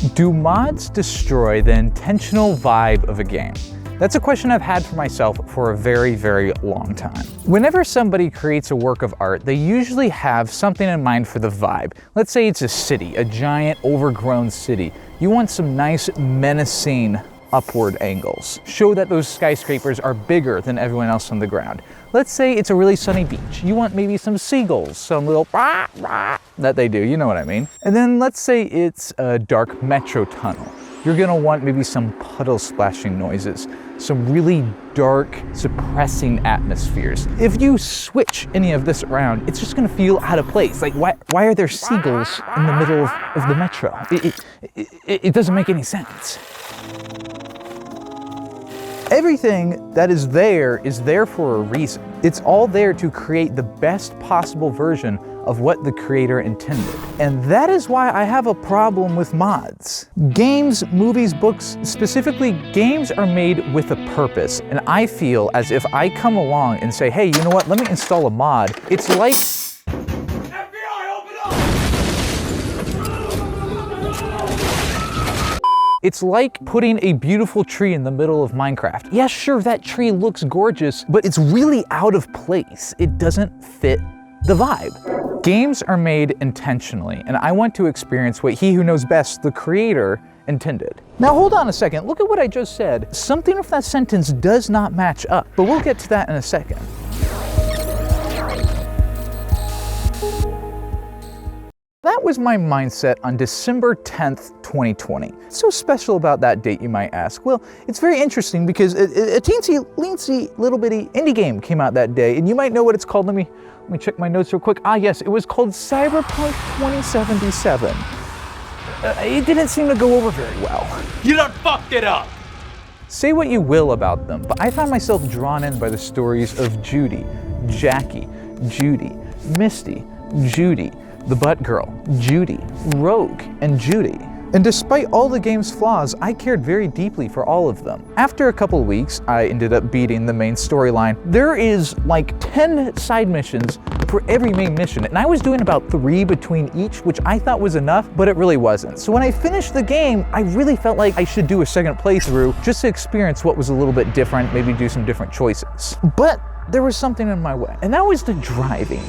Do mods destroy the intentional vibe of a game? That's a question I've had for myself for a very, very long time. Whenever somebody creates a work of art, they usually have something in mind for the vibe. Let's say it's a city, a giant overgrown city. You want some nice menacing upward angles. Show that those skyscrapers are bigger than everyone else on the ground. Let's say it's a really sunny beach. You want maybe some seagulls, some little rah, rah, that they do, you know what I mean. And then let's say it's a dark metro tunnel. You're gonna want maybe some puddle splashing noises, some really dark, suppressing atmospheres. If you switch any of this around, it's just gonna feel out of place. Like, why are there seagulls in the middle of the metro? It doesn't make any sense. Everything that is there for a reason. It's all there to create the best possible version of what the creator intended. And that is why I have a problem with mods. Games, movies, books, specifically games are made with a purpose. And I feel as if I come along and say, hey, you know what, let me install a mod. It's like It's like putting a beautiful tree in the middle of Minecraft. Yeah, sure, that tree looks gorgeous, but it's really out of place. It doesn't fit the vibe. Games are made intentionally, and I want to experience what he who knows best, the creator, intended. Now hold on a second, look at what I just said. Something of that sentence does not match up, but we'll get to that in a second. That was my mindset on December 10th, 2020. What's so special about that date, you might ask? Well, it's very interesting because a teensy, little bitty indie game came out that day, and you might know what it's called. Let me check my notes real quick. Ah, yes, it was called Cyberpunk 2077. It didn't seem to go over very well. You done fucked it up! Say what you will about them, but I found myself drawn in by the stories of Judy, Jackie, Judy, Misty, Judy, the Butt Girl, Judy, Rogue, and Judy. And despite all the game's flaws, I cared very deeply for all of them. After a couple weeks, I ended up beating the main storyline. There is like 10 side missions for every main mission, and I was doing about 3 between each, which I thought was enough, but it really wasn't. So when I finished the game, I really felt like I should do a second playthrough just to experience what was a little bit different, maybe do some different choices. But there was something in my way, and that was the driving.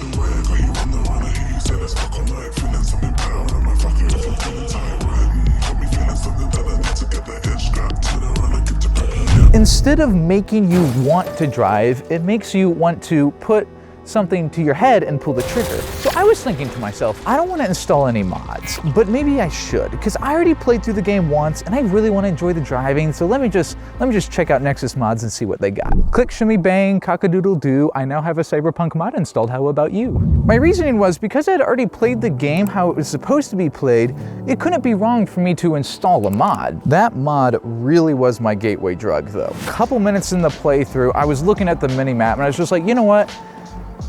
Instead of making you want to drive, it makes you want to put something to your head and pull the trigger. So I was thinking to myself, I don't want to install any mods, but maybe I should, because I already played through the game once and I really want to enjoy the driving, so let me just check out Nexus Mods and see what they got. Click, shimmy, bang, cock-a-doodle-doo, I now have a Cyberpunk mod installed, how about you? My reasoning was, because I'd already played the game how it was supposed to be played, it couldn't be wrong for me to install a mod. That mod really was my gateway drug though. A couple minutes in the playthrough, I was looking at the mini-map and I was just like, you know what?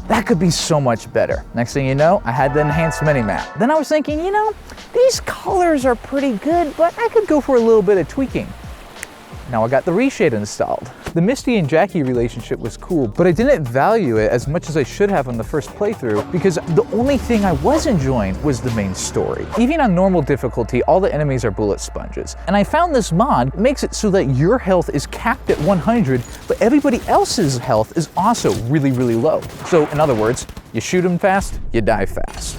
That could be so much better. Next thing you know, I had the enhanced minimap. Then I was thinking, you know, these colors are pretty good, but I could go for a little bit of tweaking. Now I got the reshade installed. The Misty and Jackie relationship was cool, but I didn't value it as much as I should have on the first playthrough because the only thing I was enjoying was the main story. Even on normal difficulty, all the enemies are bullet sponges. And I found this mod makes it so that your health is capped at 100, but everybody else's health is also really, really low. So in other words, you shoot them fast, you die fast.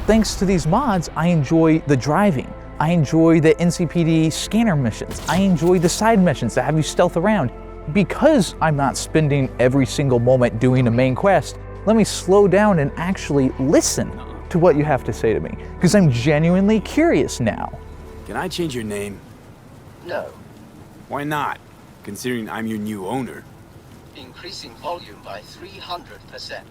Thanks to these mods, I enjoy the driving. I enjoy the NCPD scanner missions. I enjoy the side missions that have you stealth around. Because I'm not spending every single moment doing a main quest, let me slow down and actually listen to what you have to say to me, because I'm genuinely curious now. Can I change your name? No. Why not? Considering I'm your new owner. Increasing volume by 300%.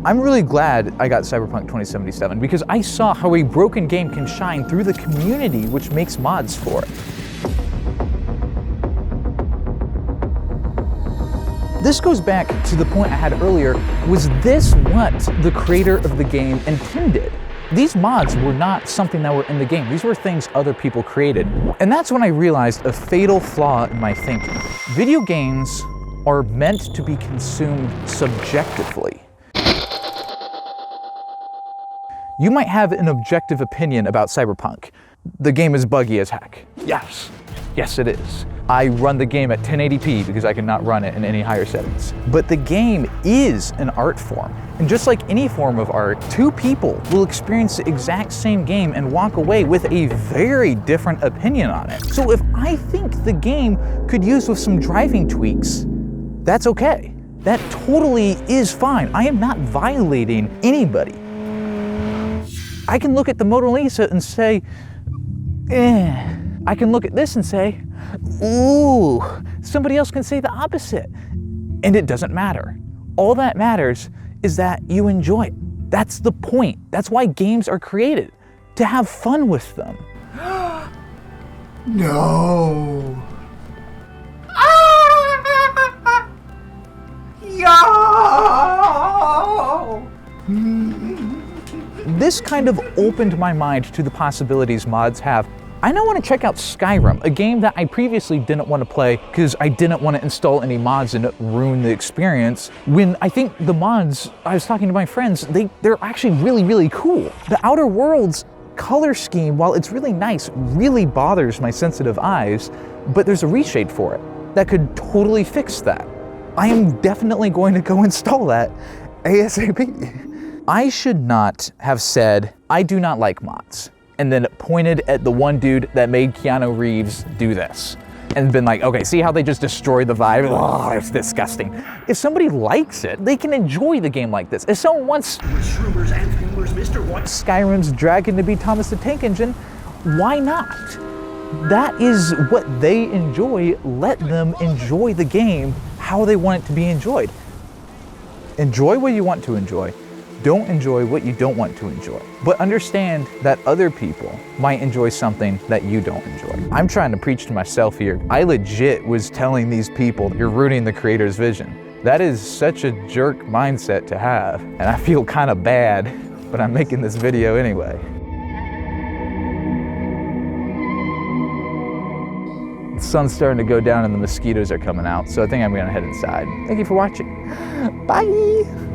I'm really glad I got Cyberpunk 2077 because I saw how a broken game can shine through the community which makes mods for it. This goes back to the point I had earlier. Was this what the creator of the game intended? These mods were not something that were in the game. These were things other people created. And that's when I realized a fatal flaw in my thinking. Video games are meant to be consumed subjectively. You might have an objective opinion about Cyberpunk. The game is buggy as heck. Yes, yes it is. I run the game at 1080p because I cannot run it in any higher settings. But the game is an art form. And just like any form of art, two people will experience the exact same game and walk away with a very different opinion on it. So if I think the game could use with some driving tweaks, that's okay. That totally is fine. I am not violating anybody. I can look at the Mona Lisa and say, eh. I can look at this and say, ooh. Somebody else can say the opposite. And it doesn't matter. All that matters is that you enjoy it. That's the point. That's why games are created, to have fun with them. No. Yo! This kind of opened my mind to the possibilities mods have. I now want to check out Skyrim, a game that I previously didn't want to play because I didn't want to install any mods and ruin the experience, when I think the mods, I was talking to my friends, they're actually really, really cool. The Outer Worlds color scheme, while it's really nice, really bothers my sensitive eyes, but there's a reshade for it that could totally fix that. I am definitely going to go install that ASAP. I should not have said, I do not like mods, and then pointed at the one dude that made Keanu Reeves do this, and been like, okay, see how they just destroy the vibe? Oh, it's disgusting. If somebody likes it, they can enjoy the game like this. If someone wants Skyrim's Dragon to be Thomas the Tank Engine, why not? That is what they enjoy. Let them enjoy the game how they want it to be enjoyed. Enjoy what you want to enjoy. Don't enjoy what you don't want to enjoy. But understand that other people might enjoy something that you don't enjoy. I'm trying to preach to myself here. I legit was telling these people, you're ruining the creator's vision. That is such a jerk mindset to have. And I feel kind of bad, but I'm making this video anyway. The sun's starting to go down and the mosquitoes are coming out, so I think I'm gonna head inside. Thank you for watching. Bye.